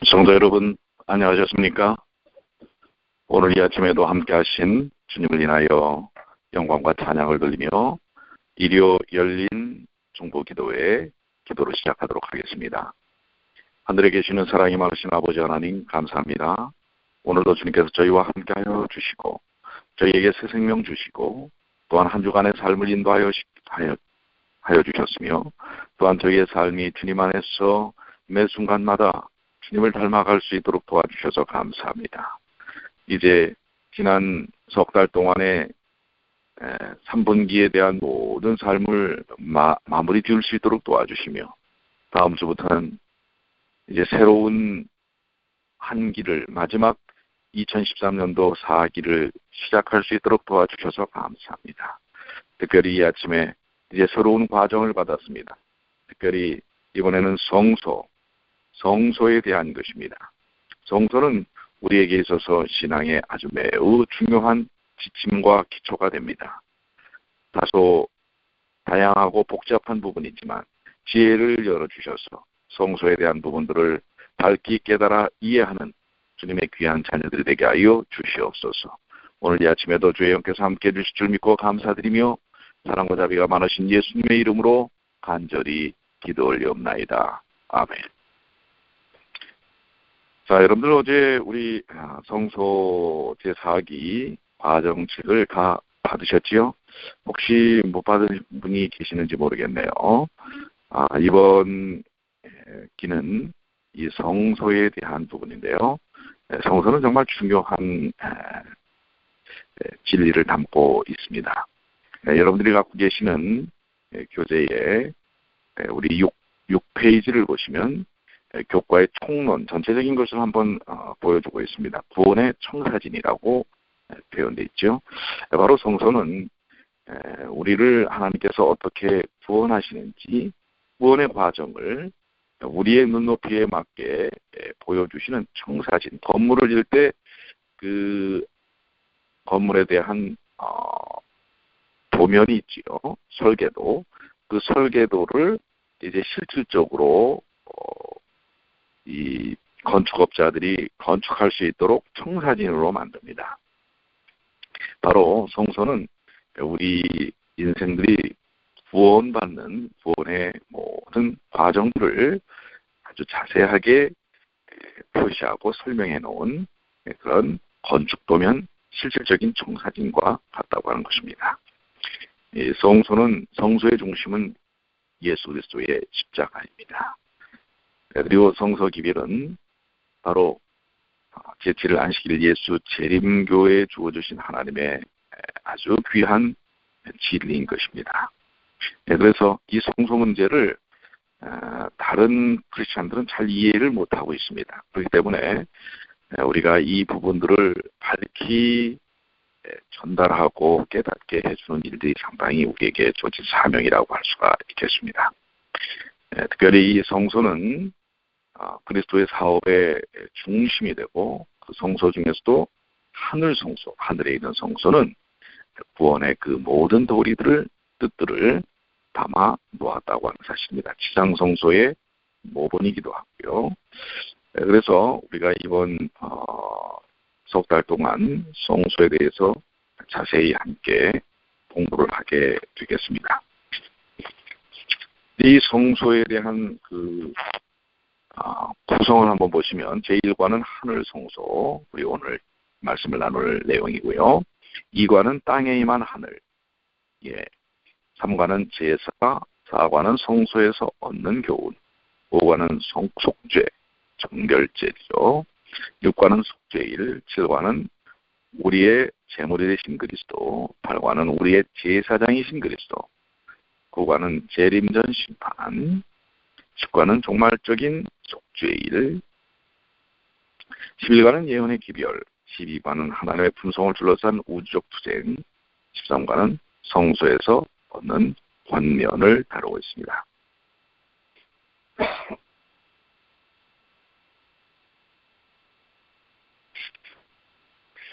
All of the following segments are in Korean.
성도 여러분, 안녕하셨습니까? 오늘 이 아침에도 함께 하신 주님을 인하여 영광과 찬양을 돌리며 일요 열린 중보기도회 기도를 시작하도록 하겠습니다. 하늘에 계시는 사랑이 많으신 아버지 하나님 감사합니다. 오늘도 주님께서 저희와 함께하여 주시고 저희에게 새 생명 주시고 또한 한 주간의 삶을 인도하여 주셨으며 또한 저희의 삶이 주님 안에서 매 순간마다 주님을 닮아갈 수 있도록 도와주셔서 감사합니다. 이제 지난 석 달 동안에 3분기에 대한 모든 삶을 마무리 지을 수 있도록 도와주시며 다음 주부터는 이제 새로운 한 기를 마지막 2013년도 4기를 시작할 수 있도록 도와주셔서 감사합니다. 특별히 이 아침에 이제 새로운 과정을 받았습니다. 특별히 이번에는 성소에 대한 것입니다. 성소는 우리에게 있어서 신앙에 아주 매우 중요한 지침과 기초가 됩니다. 다소 다양하고 복잡한 부분이지만 지혜를 열어주셔서 성소에 대한 부분들을 밝히 깨달아 이해하는 주님의 귀한 자녀들이 되게 하여 주시옵소서. 오늘 이 아침에도 주의 영께서 함께해 주실 줄 믿고 감사드리며 사랑과 자비가 많으신 예수님의 이름으로 간절히 기도 올리옵나이다. 아멘. 자, 여러분들 어제 우리 성소 제4기 과정책을 다 받으셨지요? 혹시 못 받은 분이 계시는지 모르겠네요. 이번 기는 이 성소에 대한 부분인데요. 성소는 정말 중요한 진리를 담고 있습니다. 여러분들이 갖고 계시는 교재에 우리 6페이지를 보시면 교과의 총론 전체적인 것을 한번 보여주고 있습니다. 구원의 청사진이라고 표현되어 있죠. 바로 성소는 우리를 하나님께서 어떻게 구원하시는지 구원의 과정을 우리의 눈높이에 맞게 보여주시는 청사진. 건물을 지을 때 그 건물에 대한 도면이 있지요. 설계도. 그 설계도를 이제 실질적으로 이 건축업자들이 건축할 수 있도록 청사진으로 만듭니다. 바로 성소는 우리 인생들이 구원받는 구원의 모든 과정들을 아주 자세하게 표시하고 설명해 놓은 그런 건축도면 실질적인 청사진과 같다고 하는 것입니다. 이 성소의 중심은 예수 그리스도의 십자가입니다. 그리고 성소 기별은 바로 제7일 안식일 예수 재림교에 주어주신 하나님의 아주 귀한 진리인 것입니다. 그래서 이 성소 문제를 다른 크리스찬들은 잘 이해를 못하고 있습니다. 그렇기 때문에 우리가 이 부분들을 밝히 전달하고 깨닫게 해주는 일들이 상당히 우리에게 주어진 사명이라고 할 수가 있겠습니다. 특별히 이 성소는 그리스도의 사업의 중심이 되고 그 성소 중에서도 하늘 성소, 하늘에 있는 성소는 구원의 그 모든 뜻들을 담아 놓았다고 하는 사실입니다. 지상 성소의 모본이기도 하고요. 그래서 우리가 이번 석 달 동안 성소에 대해서 자세히 함께 공부를 하게 되겠습니다. 이 성소에 대한 구성을 한번 보시면 제1관은 하늘 성소, 우리 오늘 말씀을 나눌 내용이고요. 2관은 땅에 임한 하늘, 3관은 제사, 4관은 성소에서 얻는 교훈, 5관은 속죄, 정결제죠. 6관은 속죄일, 7관은 우리의 제물이 되신 그리스도, 8관은 우리의 제사장이신 그리스도, 9관은 재림전 심판, 10관은 종말적인 속죄일, 11관은 예언의 기별, 12관은 하나님의 품성을 둘러싼 우주적 투쟁, 13관은 성소에서 얻는 권면을 다루고 있습니다.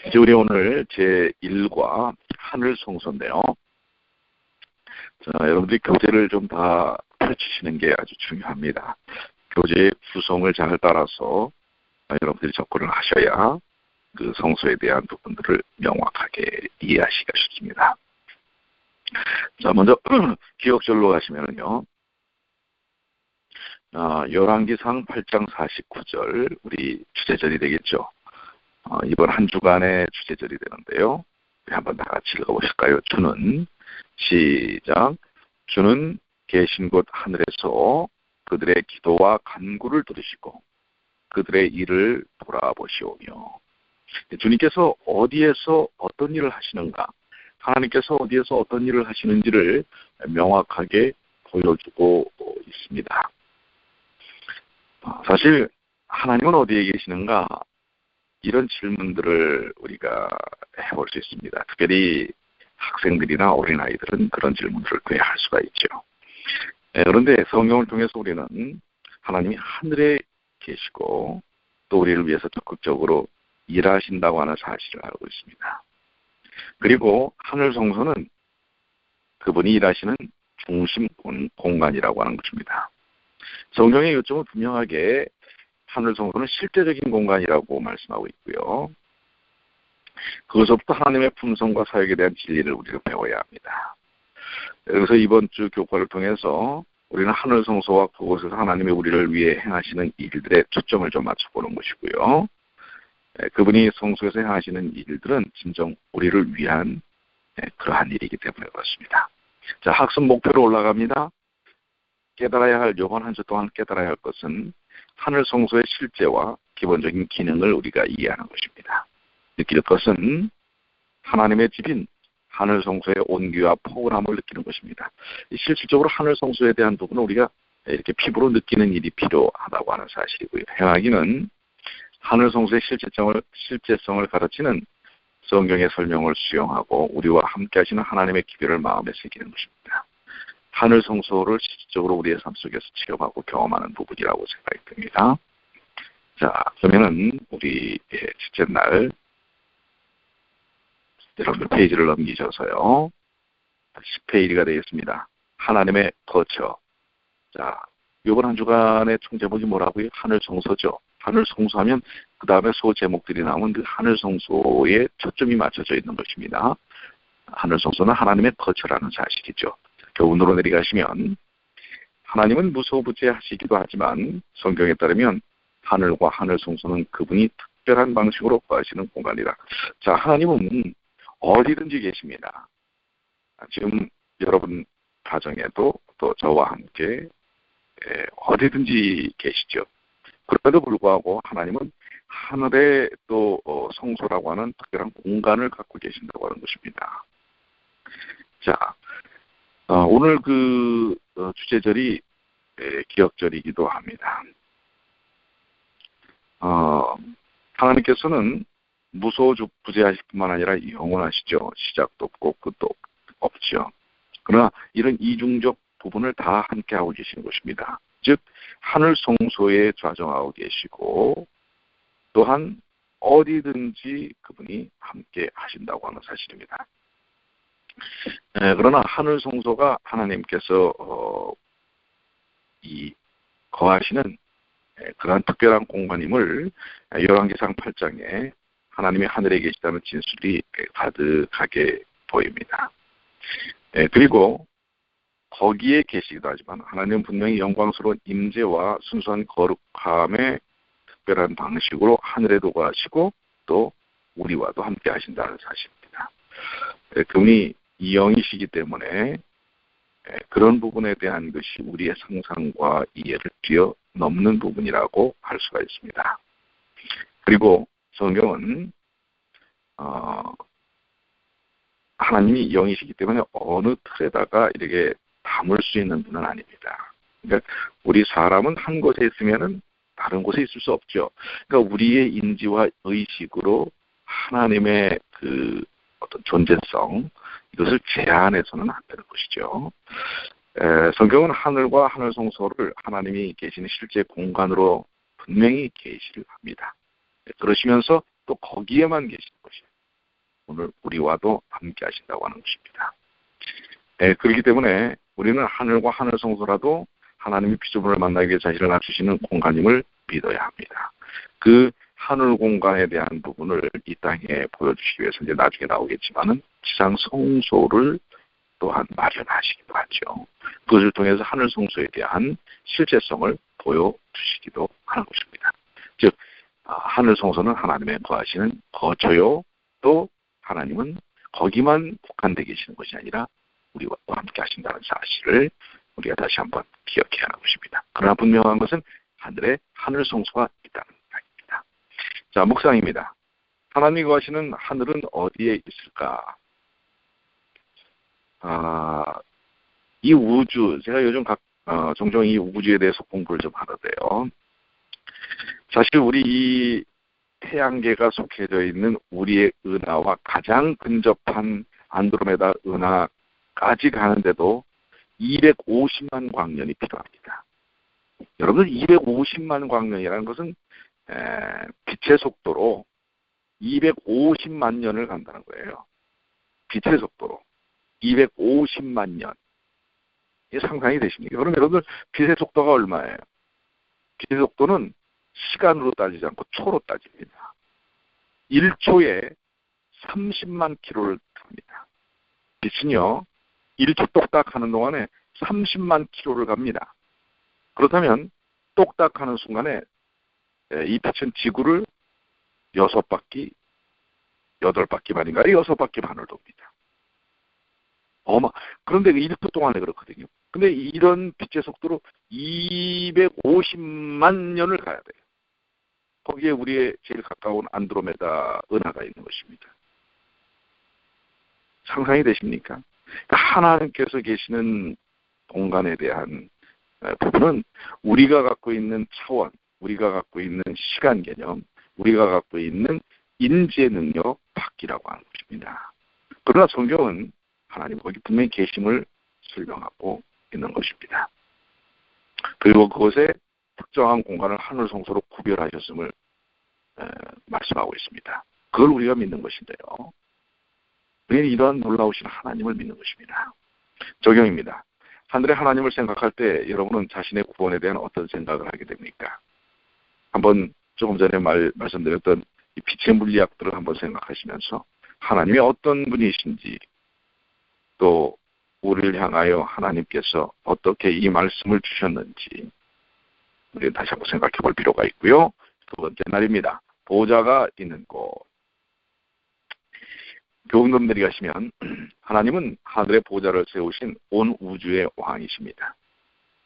이제 우리 오늘 제1과 하늘 성소인데요. 자, 여러분들이 교재를 좀 다 펼치시는 게 아주 중요합니다. 교재의 구성을 잘 따라서 여러분들이 접근을 하셔야 그 성소에 대한 부분들을 명확하게 이해하시기가 쉽습니다. 자, 먼저 기억절로 가시면은요. 열왕기상 8장 49절 우리 주제절이 되겠죠. 이번 한 주간의 주제절이 되는데요. 우리 한번 다 같이 읽어보실까요? 주는 시작. 주는 계신 곳 하늘에서 그들의 기도와 간구를 들으시고 그들의 일을 돌아보시오며. 주님께서 어디에서 어떤 일을 하시는가, 하나님께서 어디에서 어떤 일을 하시는지를 명확하게 보여주고 있습니다. 사실 하나님은 어디에 계시는가, 이런 질문들을 우리가 해볼 수 있습니다. 특별히 학생들이나 어린아이들은 그런 질문들을 꽤 할 수가 있죠. 그런데 성경을 통해서 우리는 하나님이 하늘에 계시고 또 우리를 위해서 적극적으로 일하신다고 하는 사실을 알고 있습니다. 그리고 하늘 성소는 그분이 일하시는 중심 공간이라고 하는 것입니다. 성경의 요점은 분명하게 하늘 성소는 실제적인 공간이라고 말씀하고 있고요. 그것부터 하나님의 품성과 사역에 대한 진리를 우리가 배워야 합니다. 그래서 이번 주 교과를 통해서 우리는 하늘 성소와 그곳에서 하나님의 우리를 위해 행하시는 일들에 초점을 좀 맞춰보는 것이고요. 그분이 성소에서 행하시는 일들은 진정 우리를 위한 그러한 일이기 때문에 그렇습니다. 자, 학습 목표로 올라갑니다. 깨달아야 할, 이번 한 주 동안 깨달아야 할 것은 하늘 성소의 실제와 기본적인 기능을 우리가 이해하는 것입니다. 느낄 것은 하나님의 집인 하늘 성소의 온기와 포근함을 느끼는 것입니다. 실질적으로 하늘 성소에 대한 부분은 우리가 이렇게 피부로 느끼는 일이 필요하다고 하는 사실이고요. 행하기는 하늘 성소의 실제성을 가르치는 성경의 설명을 수용하고 우리와 함께 하시는 하나님의 기별을 마음에 새기는 것입니다. 하늘 성소를 실질적으로 우리의 삶 속에서 체험하고 경험하는 부분이라고 생각이 듭니다. 자, 그러면은 우리 첫째 날 여러분들 페이지를 넘기셔서요. 10페이지가 되겠습니다. 하나님의 거처. 자, 이번 한 주간의 총 제목이 뭐라고요? 하늘 성소죠. 하늘 성소하면 그 다음에 소 제목들이 나오면 그 하늘 성소에 초점이 맞춰져 있는 것입니다. 하늘 성소는 하나님의 거처라는 사실이죠. 교훈으로 내려가시면 하나님은 무소부재하시기도 하지만 성경에 따르면 하늘과 하늘 성소는 그분이 특별한 방식으로 거하시는 공간이다. 자, 하나님은 어디든지 계십니다. 지금 여러분 가정에도 또 저와 함께 어디든지 계시죠. 그럼에도 불구하고 하나님은 하늘의 또 성소라고 하는 특별한 공간을 갖고 계신다고 하는 것입니다. 자, 오늘 그 주제절이 기억절이기도 합니다. 하나님께서는 무소부재하실 뿐만 아니라 영원하시죠. 시작도 없고 끝도 없죠. 그러나 이런 이중적 부분을 다 함께하고 계시는 것입니다. 즉 하늘 성소에 좌정하고 계시고 또한 어디든지 그분이 함께 하신다고 하는 사실입니다. 그러나 하늘 성소가 하나님께서 이 거하시는 그러한 특별한 공간임을 열왕기상 8장에 하나님이 하늘에 계시다는 진술이 가득하게 보입니다. 그리고 거기에 계시기도 하지만 하나님은 분명히 영광스러운 임재와 순수한 거룩함의 특별한 방식으로 하늘에도 거하시고 또 우리와도 함께 하신다는 사실입니다. 그분이 영이시기 때문에 그런 부분에 대한 것이 우리의 상상과 이해를 뛰어넘는 부분이라고 할 수가 있습니다. 그리고 성경은 하나님이 영이시기 때문에 어느 틀에다가 이렇게 담을 수 있는 분은 아닙니다. 그러니까 우리 사람은 한 곳에 있으면은 다른 곳에 있을 수 없죠. 그러니까 우리의 인지와 의식으로 하나님의 그 어떤 존재성, 이것을 제한해서는 안 되는 것이죠. 성경은 하늘과 하늘 성소를 하나님이 계시는 실제 공간으로 분명히 계시를 합니다. 그러시면서 또 거기에만 계시는 것이에요. 오늘 우리와도 함께 하신다고 하는 것입니다. 그렇기 때문에 우리는 하늘과 하늘 성소라도 하나님이 피조물을 만나기 위해 자신을 낮추시는 공간임을 믿어야 합니다. 그 하늘 공간에 대한 부분을 이 땅에 보여주시기 위해서 이제 나중에 나오겠지만은 지상 성소를 또한 마련하시기도 하죠. 그것을 통해서 하늘 성소에 대한 실제성을 보여주시기도 하는 것입니다. 즉 하늘 성소는 하나님의 거하시는 거처요, 또 하나님은 거기만 국한되어 계시는 것이 아니라 우리와 함께 하신다는 사실을 우리가 다시 한번 기억해야 하는 것입니다. 그러나 분명한 것은 하늘에 하늘 성소가 있다는 이야기입니다. 자, 묵상입니다. 하나님이 거하시는 하늘은 어디에 있을까? 이 우주, 제가 요즘 종종 이 우주에 대해서 공부를 좀 하는데요. 사실 우리 이 태양계가 속해져 있는 우리의 은하와 가장 근접한 안드로메다 은하까지 가는데도 250만 광년이 필요합니다. 여러분, 250만 광년이라는 것은 빛의 속도로 250만 년을 간다는 거예요. 빛의 속도로 250만 년. 이게 상상이 되십니까? 그럼 여러분들 빛의 속도가 얼마예요? 빛의 속도는 시간으로 따지지 않고 초로 따집니다. 1초에 30만 킬로를 갑니다. 빛은요, 1초 똑딱 하는 동안에 30만 킬로를 갑니다. 그렇다면 똑딱 하는 순간에 이 빛은 지구를 6바퀴, 8바퀴 반인가 6바퀴 반을 돕니다. 그런데 1초 동안에 그렇거든요. 근데 이런 빛의 속도로 250만 년을 가야 돼요. 거기에 우리의 제일 가까운 안드로메다 은하가 있는 것입니다. 상상이 되십니까? 하나님께서 계시는 공간에 대한 부분은 우리가 갖고 있는 차원, 우리가 갖고 있는 시간 개념, 우리가 갖고 있는 인지의 능력 밖이라고 하는 것입니다. 그러나 성경은 하나님 거기 분명히 계심을 설명하고 있는 것입니다. 그리고 그것에 특정한 공간을 하늘 성소로 구별하셨음을 말씀하고 있습니다. 그걸 우리가 믿는 것인데요. 우리는 이러한 놀라우신 하나님을 믿는 것입니다. 적용입니다. 하늘의 하나님을 생각할 때 여러분은 자신의 구원에 대한 어떤 생각을 하게 됩니까? 한번 조금 전에 말씀드렸던 이 빛의 물리학들을 한번 생각하시면서 하나님이 어떤 분이신지, 또 우리를 향하여 하나님께서 어떻게 이 말씀을 주셨는지 우리는 다시 한번 생각해 볼 필요가 있고요. 두 번째 날입니다. 보좌가 있는 곳. 교훈금들이 가시면 하나님은 하늘의 보좌를 세우신 온 우주의 왕이십니다.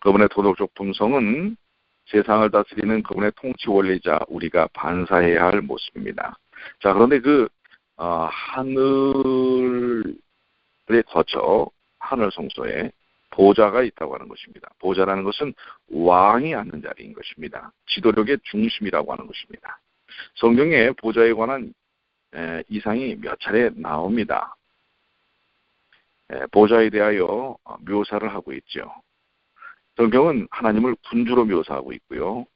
그분의 도덕적 품성은 세상을 다스리는 그분의 통치 원리자 우리가 반사해야 할 모습입니다. 자, 그런데 하늘의 거처, 하늘 성소에 보좌가 있다고 하는 것입니다. 보좌라는 것은 왕이 앉는 자리인 것입니다. 지도력의 중심이라고 하는 것입니다. 성경에 보좌에 관한 이상이 몇 차례 나옵니다. 보좌에 대하여 묘사를 하고 있죠. 성경은 하나님을 군주로 묘사하고 있고요.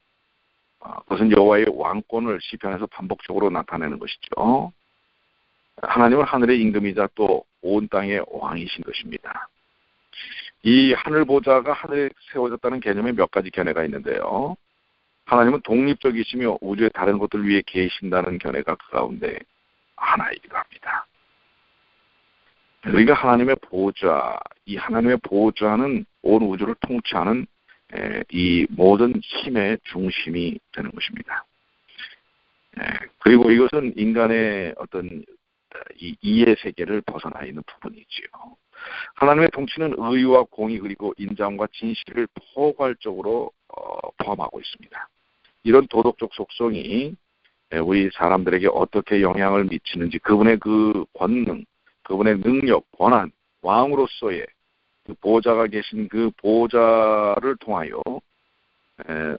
그것은 여호와의 왕권을 시편에서 반복적으로 나타내는 것이죠. 하나님은 하늘의 임금이자 또 온 땅의 왕이신 것입니다. 이 하늘 보좌가 하늘에 세워졌다는 개념에 몇 가지 견해가 있는데요. 하나님은 독립적이시며 우주의 다른 것들 위에 계신다는 견해가 그 가운데 하나이기도 합니다. 그러니까 하나님의 보좌, 이 하나님의 보좌는 온 우주를 통치하는 이 모든 힘의 중심이 되는 것입니다. 그리고 이것은 인간의 어떤 이 이해 세계를 벗어나 있는 부분이지요. 하나님의 통치는 의와 공의 그리고 인정과 진실을 포괄적으로 포함하고 있습니다. 이런 도덕적 속성이 우리 사람들에게 어떻게 영향을 미치는지, 그분의 그 권능, 그분의 능력, 권한, 왕으로서의 그 보좌가 계신 그 보좌를 통하여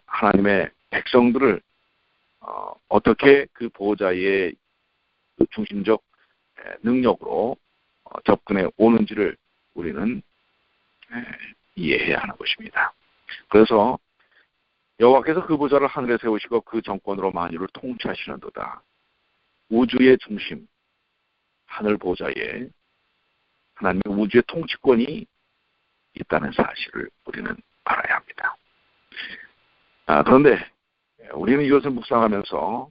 하나님의 백성들을 어떻게 그 보좌의 그 중심적 능력으로 접근해 오는지를 우리는 이해해야 하는 것입니다. 그래서 여호와께서 그 보좌를 하늘에 세우시고 그 정권으로 만유를 통치하시는도다. 우주의 중심, 하늘 보좌에 하나님의 우주의 통치권이 있다는 사실을 우리는 알아야 합니다. 그런데 우리는 이것을 묵상하면서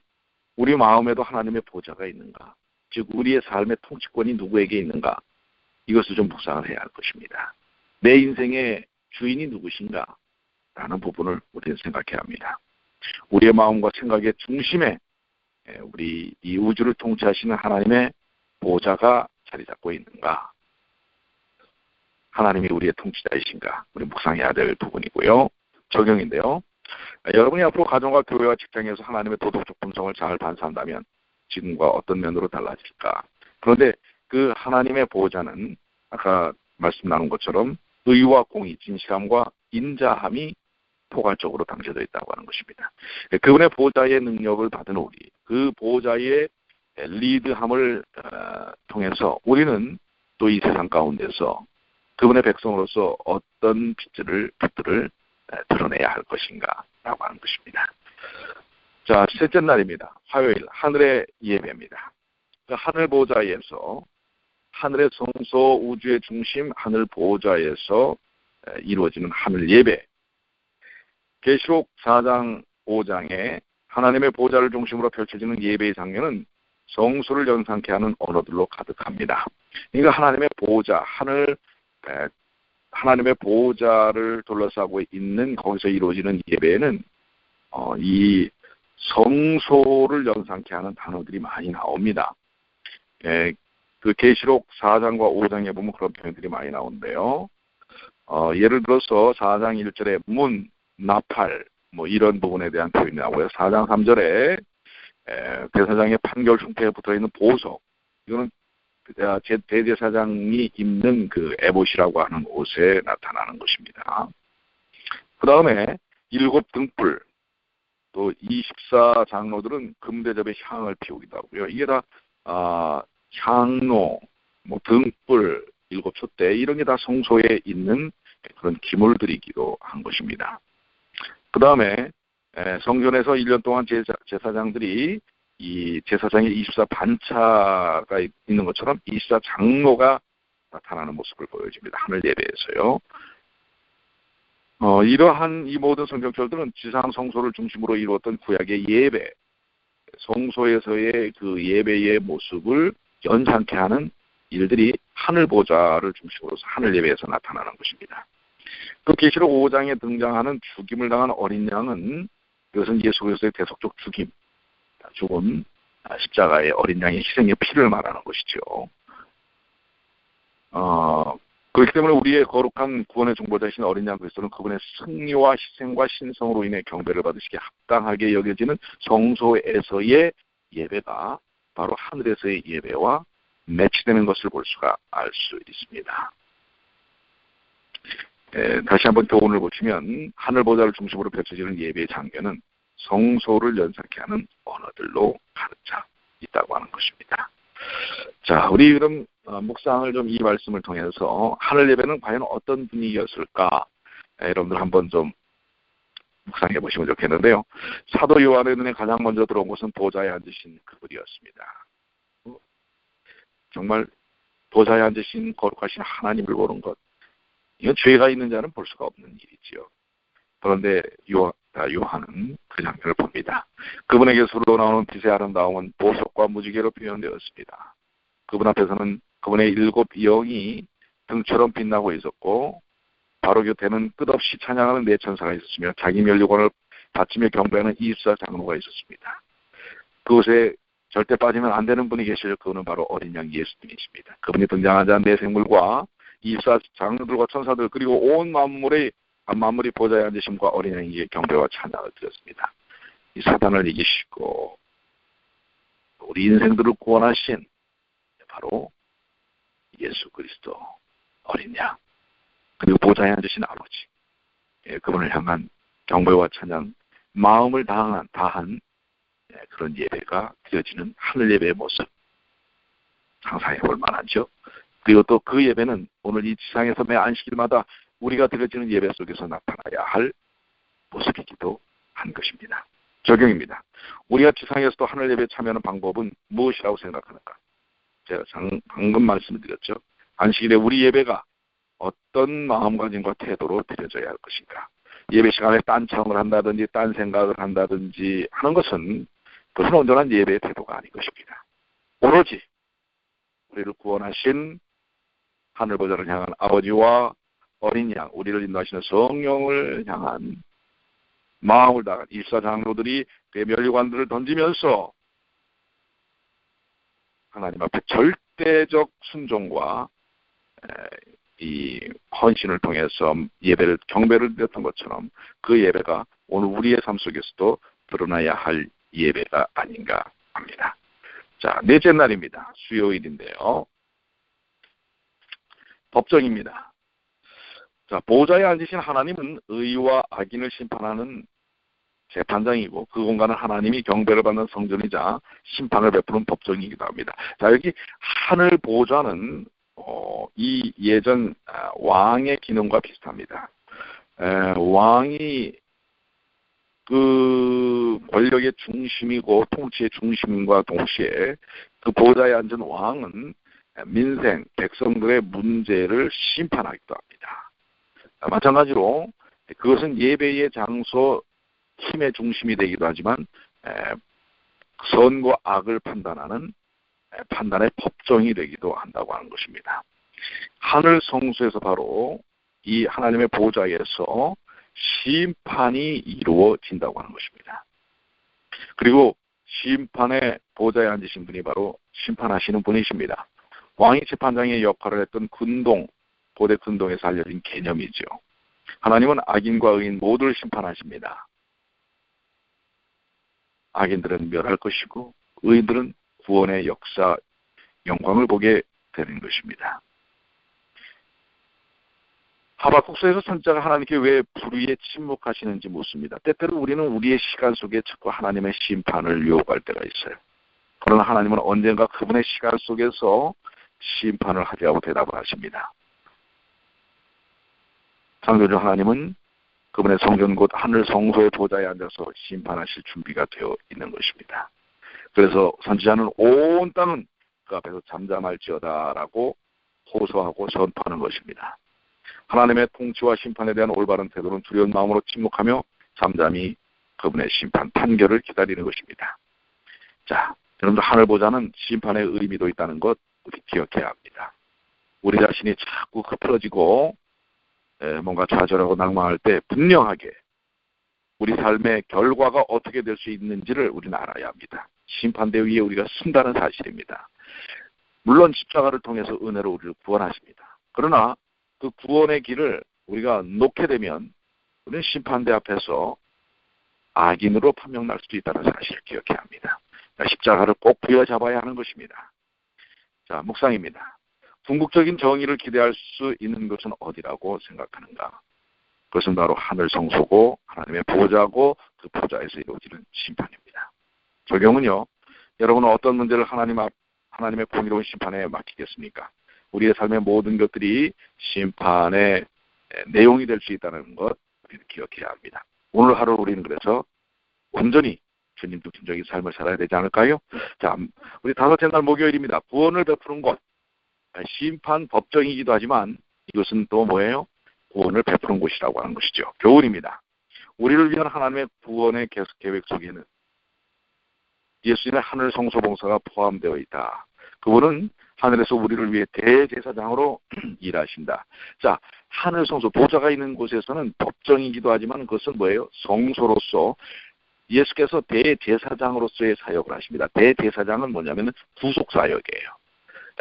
우리 마음에도 하나님의 보좌가 있는가? 즉 우리의 삶의 통치권이 누구에게 있는가? 이것을 좀 묵상을 해야 할 것입니다. 내 인생의 주인이 누구신가? 라는 부분을 우리는 생각해야 합니다. 우리의 마음과 생각의 중심에 우리 이 우주를 통치하시는 하나님의 보좌가 자리 잡고 있는가? 하나님이 우리의 통치자이신가? 우리 묵상해야 될 부분이고요. 적용인데요. 여러분이 앞으로 가정과 교회와 직장에서 하나님의 도덕적 품성을 잘 반사한다면 지금과 어떤 면으로 달라질까? 그런데 그 하나님의 보호자는 아까 말씀 나눈 것처럼 의와 공의, 진실함과 인자함이 포괄적으로 담겨져 있다고 하는 것입니다. 그분의 보호자의 능력을 받은 우리, 그 보호자의 리드함을 통해서 우리는 또 이 세상 가운데서 그분의 백성으로서 어떤 빛들을 드러내야 할 것인가 라고 하는 것입니다. 자, 셋째 날입니다. 화요일 하늘의 예배입니다. 그 하늘 보호자에서 하늘의 성소 우주의 중심 하늘 보호자에서 이루어지는 하늘 예배. 계시록 4장 5장에 하나님의 보호자를 중심으로 펼쳐지는 예배의 장면은 성소를 연상케 하는 언어들로 가득합니다. 그러니까 하나님의 보호자, 하나님의 보호자를 둘러싸고 있는 거기서 이루어지는 예배에는 이 성소를 연상케 하는 단어들이 많이 나옵니다. 그 계시록 4장과 5장에 보면 그런 표현들이 많이 나오는데요. 예를 들어서 4장 1절에 문, 나팔 뭐 이런 부분에 대한 표현이 나오고요. 4장 3절에 대사장의 판결 흉패에 붙어있는 보석, 이거는 대제사장이 입는 그 에봇이라고 하는 옷에 나타나는 것입니다. 그 다음에 7 등불, 또 24장로들은 금대접에 향을 피우기도 하고요. 이게 다 향로, 뭐 등불, 7촛대 이런 게 다 성소에 있는 그런 기물들이기도 한 것입니다. 그 다음에 성전에서 1년 동안 제사장들이 이 제사장의 24반차가 있는 것처럼 24장로가 나타나는 모습을 보여줍니다. 하늘 예배에서요. 이러한 이 모든 성경절들은 지상 성소를 중심으로 이루었던 구약의 예배, 성소에서의 그 예배의 모습을 연상케 하는 일들이 하늘 보좌를 중심으로서 하늘 예배에서 나타나는 것입니다. 그 계시록 5장에 등장하는 죽임을 당한 어린 양은 이것은 예수 그리스도의 대속적 죽음, 십자가의 어린 양의 희생의 피를 말하는 것이죠. 그렇기 때문에 우리의 거룩한 구원의 중보자이신 어린 양 그리스도는 그분의 승리와 희생과 신성으로 인해 경배를 받으시기에 합당하게 여겨지는 성소에서의 예배가 바로 하늘에서의 예배와 매치되는 것을 볼 수가 알 수 있습니다. 다시 한번 교훈을 보시면 하늘 보좌를 중심으로 펼쳐지는 예배의 장면은 성소를 연상케 하는 언어들로 가득 차 있다고 하는 것입니다. 자, 우리 그럼 묵상을 좀 이 말씀을 통해서 하늘 예배는 과연 어떤 분위기였을까? 여러분들 한번 좀 묵상해 보시면 좋겠는데요. 사도 요한의 눈에 가장 먼저 들어온 것은 보좌에 앉으신 그분이었습니다. 정말 보좌에 앉으신 거룩하신 하나님을 보는 것, 이건 죄가 있는 자는 볼 수가 없는 일이지요. 그런데 요한은 그 장면을 봅니다. 그분에게서 나오는 빛의 아름다움은 보석과 무지개로 표현되었습니다. 그분 앞에서는 그분의 7 영이 등처럼 빛나고 있었고 바로 곁에는 끝없이 찬양하는 4 천사가 있었으며 자기 멸류관을 받치며 경배하는 24장로가 있었습니다. 그곳에 절대 빠지면 안 되는 분이 계시죠. 그분은 바로 어린 양 예수님이십니다. 그분이 등장하자 4 생물과 24장로들과 천사들 그리고 온 만물이 보좌에 앉으심과 어린 양에게 경배와 찬양을 드렸습니다. 이 사단을 이기시고 우리 인생들을 구원하신 바로 예수 그리스도 어린 양, 그리고 보좌에 앉으신 아버지, 그분을 향한 경배와 찬양, 마음을 다한 그런 예배가 드려지는 하늘 예배의 모습 상상해 볼 만하죠. 그리고 또 그 예배는 오늘 이 지상에서 매 안식일마다 우리가 드려지는 예배 속에서 나타나야 할 모습이기도 한 것입니다. 적용입니다. 우리가 지상에서도 하늘 예배에 참여하는 방법은 무엇이라고 생각하는가? 제가 방금 말씀드렸죠. 안식일에 우리 예배가 어떤 마음가짐과 태도로 드려져야 할 것인가? 예배 시간에 딴청을 한다든지 딴 생각을 한다든지 하는 것은 그것은 온전한 예배의 태도가 아닌 것입니다. 오로지 우리를 구원하신 하늘보좌를 향한 아버지와 어린 양, 우리를 인도하시는 성령을 향한 마음을 다한 일사장로들이 그의 면류관들을 던지면서 하나님 앞에 절대적 순종과 이 헌신을 통해서 예배를 경배를 드렸던 것처럼 그 예배가 오늘 우리의 삶 속에서도 드러나야 할 예배가 아닌가 합니다. 자, 넷째 날입니다. 수요일인데요. 법정입니다. 자, 보좌에 앉으신 하나님은 의와 악인을 심판하는 재판장이고 그 공간은 하나님이 경배를 받는 성전이자 심판을 베푸는 법정이기도 합니다. 자, 여기 하늘 보좌는 이 예전 왕의 기능과 비슷합니다. 왕이 그 권력의 중심이고 통치의 중심과 동시에 그 보좌에 앉은 왕은 민생, 백성들의 문제를 심판하기도 합니다. 마찬가지로 그것은 예배의 장소, 힘의 중심이 되기도 하지만 선과 악을 판단하는 판단의 법정이 되기도 한다고 하는 것입니다. 하늘 성소에서 바로 이 하나님의 보좌에서 심판이 이루어진다고 하는 것입니다. 그리고 심판의 보좌에 앉으신 분이 바로 심판하시는 분이십니다. 왕이 재판장의 역할을 했던 근동, 고대 근동에서 알려진 개념이죠. 하나님은 악인과 의인 모두를 심판하십니다. 악인들은 멸할 것이고 의인들은 구원의 역사, 영광을 보게 되는 것입니다. 하박국서에서 선지자가 하나님께 왜 불의에 침묵하시는지 묻습니다. 때때로 우리는 우리의 시간 속에 자꾸 하나님의 심판을 요구할 때가 있어요. 그러나 하나님은 언젠가 그분의 시간 속에서 심판을 하리라고 대답을 하십니다. 창조주 하나님은 그분의 성전 곧 하늘 성소의 보좌에 앉아서 심판하실 준비가 되어 있는 것입니다. 그래서 선지자는 온 땅은 그 앞에서 잠잠할지어다라고 호소하고 선포하는 것입니다. 하나님의 통치와 심판에 대한 올바른 태도는 두려운 마음으로 침묵하며 잠잠히 그분의 심판 판결을 기다리는 것입니다. 자, 여러분들 하늘 보좌는 심판의 의미도 있다는 것 우리 기억해야 합니다. 우리 자신이 자꾸 흐트러지고 뭔가 좌절하고 낭망할 때 분명하게 우리 삶의 결과가 어떻게 될 수 있는지를 우리는 알아야 합니다. 심판대 위에 우리가 쓴다는 사실입니다. 물론 십자가를 통해서 은혜로 우리를 구원하십니다. 그러나 그 구원의 길을 우리가 놓게 되면 우리는 심판대 앞에서 악인으로 판명날 수도 있다는 사실을 기억해야 합니다. 십자가를 꼭 부여잡아야 하는 것입니다. 자, 묵상입니다. 궁극적인 정의를 기대할 수 있는 것은 어디라고 생각하는가? 그것은 바로 하늘 성소고 하나님의 보좌고 그 보좌에서 이루어지는 심판입니다. 적용은요, 여러분은 어떤 문제를 하나님의 공의로운 심판에 맡기겠습니까? 우리의 삶의 모든 것들이 심판의 내용이 될 수 있다는 것 우리는 기억해야 합니다. 오늘 하루 우리는 그래서 온전히 주님 중심적인 삶을 살아야 되지 않을까요? 자, 우리 다섯째 날 목요일입니다. 구원을 베푸는 곳. 심판 법정이기도 하지만 이것은 또 뭐예요? 구원을 베푸는 곳이라고 하는 것이죠. 교훈입니다. 우리를 위한 하나님의 구원의 계획 속에는 예수님의 하늘 성소 봉사가 포함되어 있다. 그분은 하늘에서 우리를 위해 대제사장으로 일하신다. 자, 하늘 성소 보좌가 있는 곳에서는 법정이기도 하지만 그것은 뭐예요? 성소로서 예수께서 대제사장으로서의 사역을 하십니다. 대제사장은 뭐냐면 구속사역이에요.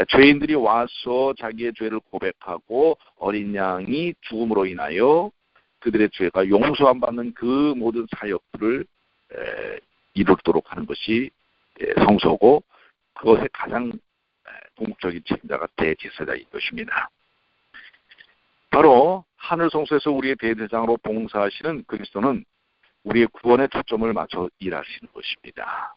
죄인들이 와서 자기의 죄를 고백하고 어린 양이 죽음으로 인하여 그들의 죄가 용서함 받는 그 모든 사역들을 이루도록 하는 것이 성소고 그것의 가장 궁극적인 책임자가 대제사장인 것입니다. 바로 하늘 성소에서 우리의 대제사장으로 봉사하시는 그리스도는 우리의 구원에 초점을 맞춰 일하시는 것입니다.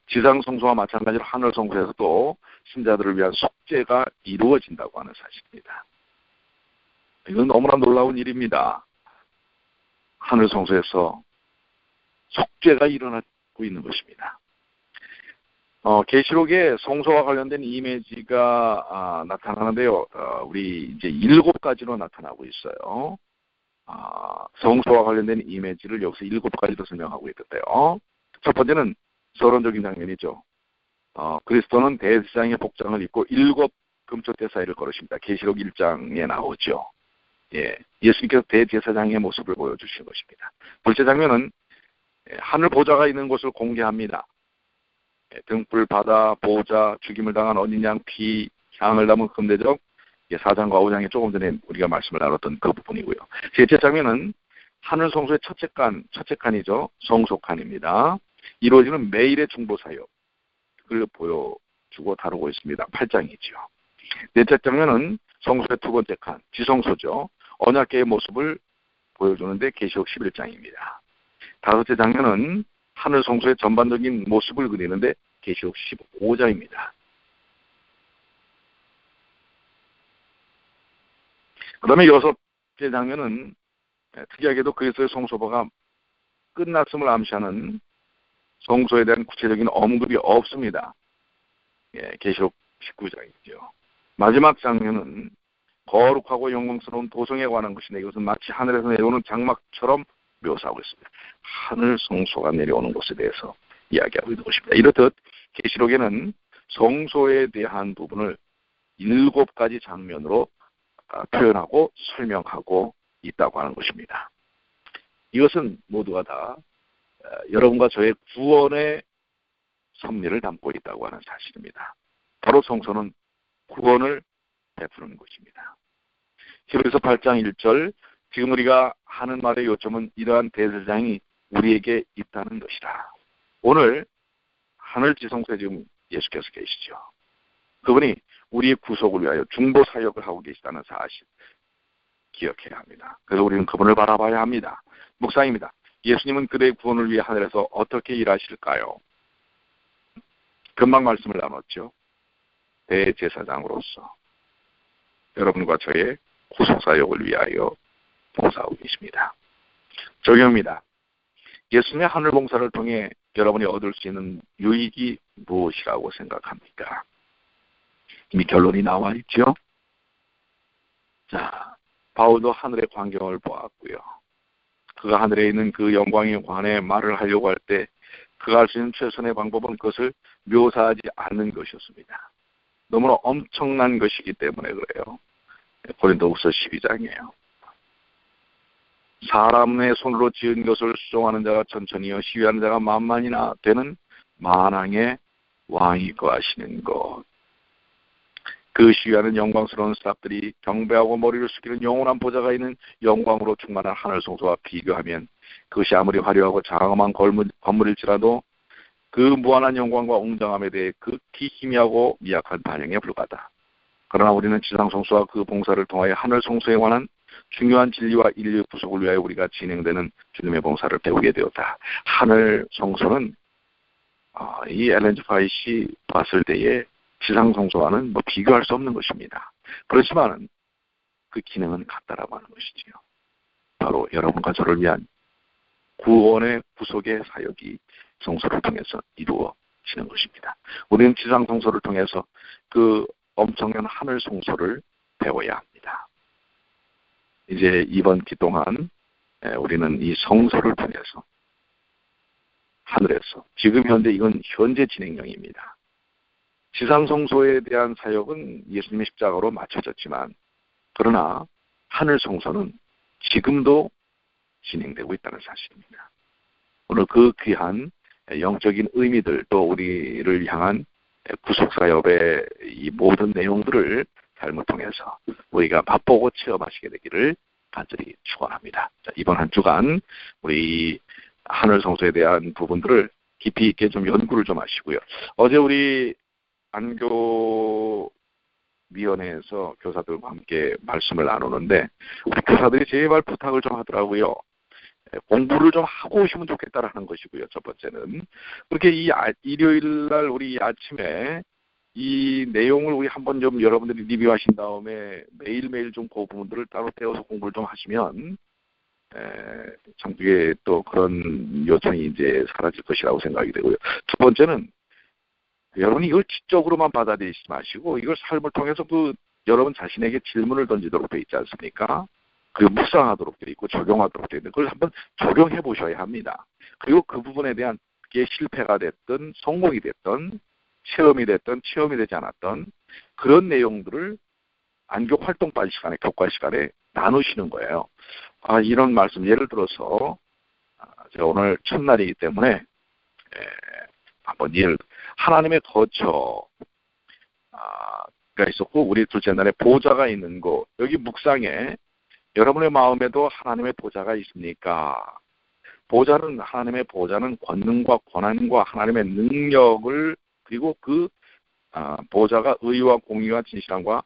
지상 성소와 마찬가지로 하늘 성소에서도 신자들을 위한 속죄가 이루어진다고 하는 사실입니다. 이건 너무나 놀라운 일입니다. 하늘 성소에서 속죄가 일어나고 있는 것입니다. 계시록에 성소와 관련된 이미지가 나타나는데요. 우리 이제 7가지로 나타나고 있어요. 성소와 관련된 이미지를 여기서 7가지로 설명하고 있는데요. 첫 번째는 서론적인 장면이죠. 그리스도는 대제사장의 복장을 입고 7 금초대 사이를 걸으십니다. 계시록 1장에 나오죠. 예, 예수님께서 대제사장의 모습을 보여주신 것입니다. 둘째 장면은 하늘 보좌가 있는 곳을 공개합니다. 등불, 바다, 보호자, 죽임을 당한 어린 양 피, 향을 담은 금대접, 4장과 5장에 조금 전에 우리가 말씀을 나눴던 그 부분이고요. 셋째 장면은 하늘 성소의 첫째 칸이죠. 성소칸입니다. 이루어지는 매일의 중보 사역을 보여주고 다루고 있습니다. 8장이죠. 넷째 장면은 성소의 두 번째 칸, 지성소죠. 언약궤의 모습을 보여주는데 계시록 11장입니다. 다섯째 장면은 하늘 성소의 전반적인 모습을 그리는데 계시록 15장입니다. 그 다음에 여섯째 장면은 특이하게도 그리스도의 성소가 끝났음을 암시하는 성소에 대한 구체적인 언급이 없습니다. 계시록 19장이죠. 마지막 장면은 거룩하고 영광스러운 도성에 관한 것인데 이것은 마치 하늘에서 내려오는 장막처럼 묘사하고 있습니다. 하늘 성소가 내려오는 것에 대해서 이야기하고 있는 것입니다. 이렇듯 계시록에는 성소에 대한 부분을 7가지 장면으로 표현하고 설명하고 있다고 하는 것입니다. 이것은 모두가 다 여러분과 저의 구원의 섭리를 담고 있다고 하는 사실입니다. 바로 성소는 구원을 베푸는 것입니다. 히브리서 8장 1절 지금 우리가 하는 말의 요점은 이러한 대제사장이 우리에게 있다는 것이다. 오늘 하늘 지성소에 지금 예수께서 계시죠. 그분이 우리의 구속을 위하여 중보 사역을 하고 계시다는 사실 기억해야 합니다. 그래서 우리는 그분을 바라봐야 합니다. 묵상입니다. 예수님은 그들의 구원을 위해 하늘에서 어떻게 일하실까요? 금방 말씀을 나눴죠. 대제사장으로서 여러분과 저의 구속사역을 위하여 봉사하고 계십니다. 적용입니다. 예수님의 하늘 봉사를 통해 여러분이 얻을 수 있는 유익이 무엇이라고 생각합니까? 이미 결론이 나와 있죠. 자, 바울도 하늘의 광경을 보았고요. 그가 하늘에 있는 그 영광에 관해 말을 하려고 할 때 그가 할 수 있는 최선의 방법은 그것을 묘사하지 않는 것이었습니다. 너무나 엄청난 것이기 때문에 그래요. 고린도후서 12장이에요. 사람의 손으로 지은 것을 수종하는 자가 천천히요 시위하는 자가 만만이나 되는 만왕의 왕이 거하시는 것. 그 시위하는 영광스러운 스탑들이 경배하고 머리를 숙이는 영원한 보좌가 있는 영광으로 충만한 하늘 성소와 비교하면 그것이 아무리 화려하고 장엄한 건물일지라도 그 무한한 영광과 웅장함에 대해 극히 희미하고 미약한 반영에 불과하다. 그러나 우리는 지상 성소와 그 봉사를 통하여 하늘 성소에 관한 중요한 진리와 인류 구속을 위하여 우리가 진행되는 주님의 봉사를 배우게 되었다. 하늘 성소는 이 엘렌 G. 화이트이 봤을 때에 지상 성소와는 비교할 수 없는 것입니다. 그렇지만 그 기능은 같다라고 하는 것이지요. 바로 여러분과 저를 위한 구원의 구속의 사역이 성소를 통해서 이루어지는 것입니다. 우리는 지상 성소를 통해서 그 엄청난 하늘 성소를 배워야 합니다. 이제 이번 기 동안 우리는 이 성소를 통해서 하늘에서 지금 현재 이건 현재 진행형입니다. 지상 성소에 대한 사역은 예수님의 십자가로 맞춰졌지만 그러나 하늘 성소는 지금도 진행되고 있다는 사실입니다. 오늘 그 귀한 영적인 의미들 또 우리를 향한 구속사역의 이 모든 내용들을 삶을 통해서 우리가 맛보고 체험하시게 되기를 간절히 축원합니다. 자, 이번 한 주간 우리 하늘 성소에 대한 부분들을 깊이 있게 좀 연구를 좀 하시고요. 어제 우리 안교위원회에서 교사들과 함께 말씀을 나누는데 우리 교사들이 제발 부탁을 좀 하더라고요. 공부를 좀 하고 오시면 좋겠다라는 것이고요. 첫 번째는 그렇게 이 일요일 날 우리 아침에 이 내용을 우리 한번 좀 여러분들이 리뷰하신 다음에 매일매일 좀 그 부분들을 따로 떼어서 공부를 좀 하시면 참 그게 또 그런 요청이 이제 사라질 것이라고 생각이 되고요. 두 번째는 여러분이 이걸 지적으로만 받아들이지 마시고 이걸 삶을 통해서 그 여러분 자신에게 질문을 던지도록 되어 있지 않습니까? 그리고 묵상하도록 되어 있고 적용하도록 되어 있는데 그걸 한번 적용해 보셔야 합니다. 그리고 그 부분에 대한 그게 실패가 됐든 성공이 됐든 체험이 됐든 체험이 되지 않았던 그런 내용들을 안교 활동반 시간에, 교과 시간에 나누시는 거예요. 이런 말씀, 예를 들어서 제가 오늘 첫날이기 때문에 한번 하나님의 거처가 있었고, 우리 둘째 날에 보좌가 있는 곳, 여기 묵상에 여러분의 마음에도 하나님의 보좌가 있습니까? 하나님의 보좌는 권능과 권한과 하나님의 능력을, 그리고 그 보좌가 의와 공의와 진실함과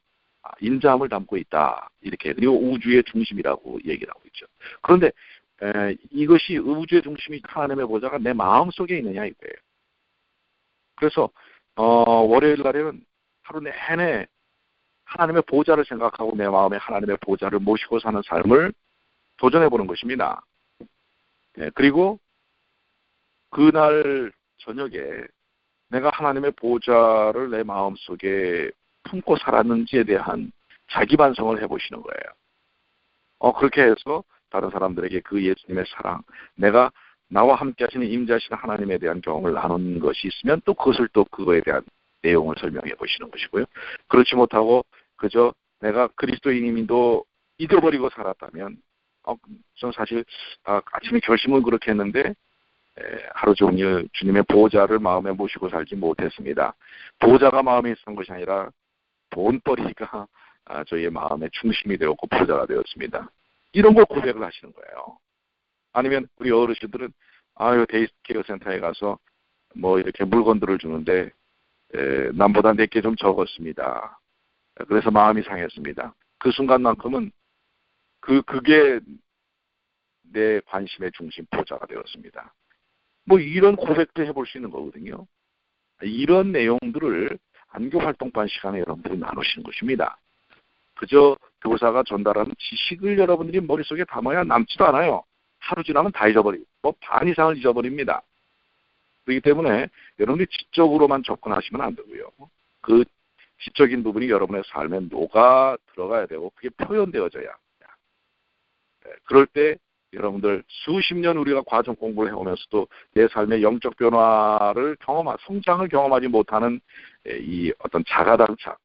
인자함을 담고 있다. 이렇게. 그리고 우주의 중심이라고 얘기를 하고 있죠. 그런데 이것이 우주의 중심이 하나님의 보좌가 내 마음속에 있느냐 이거예요. 그래서 월요일 날에는 하루 내내 하나님의 보좌를 생각하고 내 마음에 하나님의 보좌를 모시고 사는 삶을 도전해보는 것입니다. 그리고 그날 저녁에 내가 하나님의 보좌를 내 마음속에 품고 살았는지에 대한 자기 반성을 해보시는 거예요. 그렇게 해서 다른 사람들에게 그 예수님의 사랑, 내가 나와 함께 하시는 임재하시는 하나님에 대한 경험을 나눈 것이 있으면 또 그것을 또 그거에 대한 내용을 설명해 보시는 것이고요. 그렇지 못하고 그저 내가 그리스도인임도 잊어버리고 살았다면, 전 사실 아침에 결심은 그렇게 했는데 하루 종일 주님의 보좌를 마음에 모시고 살지 못했습니다. 보좌가 마음에 있었던 것이 아니라 돈벌이가 저희의 마음의 중심이 되었고 보좌가 되었습니다. 이런 걸 고백을 하시는 거예요. 아니면 우리 어르신들은 데이케어 센터에 가서 뭐 이렇게 물건들을 주는데 남보다 내게 좀 적었습니다. 그래서 마음이 상했습니다. 그 순간만큼은 그게 내 관심의 중심 보좌가 되었습니다. 뭐 이런 고백도 해볼 수 있는 거거든요. 이런 내용들을 안교활동반 시간에 여러분들이 나누시는 것입니다. 그저 교사가 전달하는 지식을 여러분들이 머릿속에 담아야 남지도 않아요. 하루 지나면 다 잊어버리고 반 이상을 잊어버립니다. 그렇기 때문에 여러분들이 지적으로만 접근하시면 안 되고요. 그 지적인 부분이 여러분의 삶에 녹아 들어가야 되고 그게 표현되어져야. 그럴 때 여러분들 수십 년 우리가 과정 공부를 해오면서도 내 삶의 영적 변화를 성장을 경험하지 못하는 이 어떤 자가당착,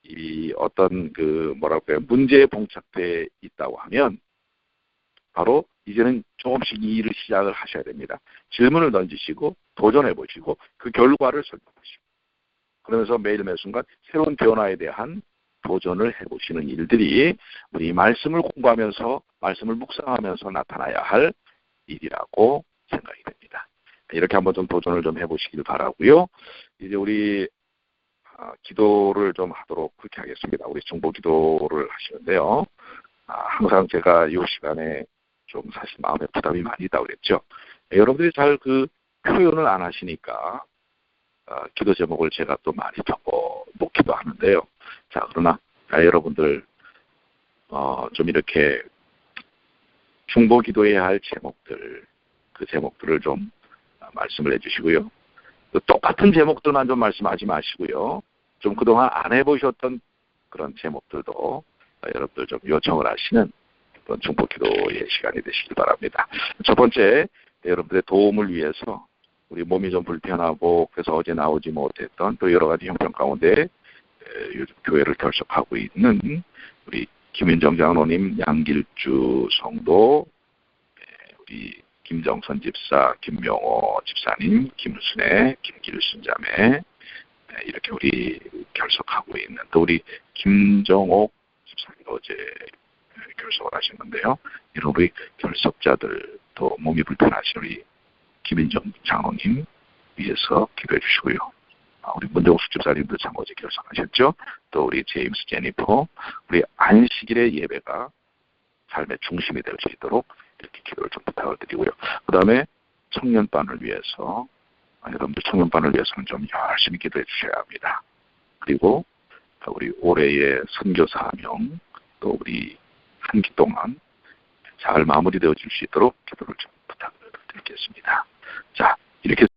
이 어떤 문제에 봉착돼 있다고 하면 바로 이제는 조금씩 이 일을 시작을 하셔야 됩니다. 질문을 던지시고 도전해 보시고 그 결과를 설명하시고 그러면서 매일 매 순간 새로운 변화에 대한 도전을 해보시는 일들이 우리 말씀을 공부하면서 말씀을 묵상하면서 나타나야 할 일이라고 생각이 됩니다. 이렇게 한번 좀 도전을 좀 해보시길 바라고요. 이제 우리 기도를 좀 하도록 그렇게 하겠습니다. 우리 중보 기도를 하시는데요. 항상 제가 이 시간에 좀 사실 마음에 부담이 많이 있다고 그랬죠. 여러분들이 잘 그 표현을 안 하시니까 기도 제목을 제가 또 많이 적어 놓기도 하는데요. 자, 그러나 여러분들 좀 이렇게 중보 기도해야 할 제목들, 그 제목들을 좀 말씀을 해주시고요. 또 똑같은 제목들만 좀 말씀하지 마시고요. 좀 그동안 안 해보셨던 그런 제목들도 여러분들 좀 요청을 하시는 그런 중보 기도의 시간이 되시길 바랍니다. 첫 번째, 여러분들의 도움을 위해서 우리 몸이 좀 불편하고 그래서 어제 나오지 못했던 또 여러 가지 형편 가운데 요즘 교회를 결석하고 있는 우리 김윤정 장로님, 양길주 성도, 우리 김정선 집사, 김명호 집사님, 김순애, 김길순 자매, 이렇게 우리 결석하고 있는 또 우리 김정옥 집사님 어제 결석을 하셨는데요. 이런 우리 결석자들 또 몸이 불편하신 우리 김인정 장로님 위해서 기도해 주시고요. 우리 문정숙 집사님도 참 어제 결석하셨죠. 또 우리 제임스 제니퍼, 우리 안식일의 예배가 삶의 중심이 될 수 있도록 이렇게 기도를 좀 부탁을 드리고요. 그 다음에 청년반을 위해서 여러분들 청년반을 위해서는 좀 열심히 기도해 주셔야 합니다. 그리고 우리 올해의 선교 사명 또 우리 한 기 동안 잘 마무리되어질 수 있도록 기도를 좀 부탁을 드리겠습니다. 자, 이렇게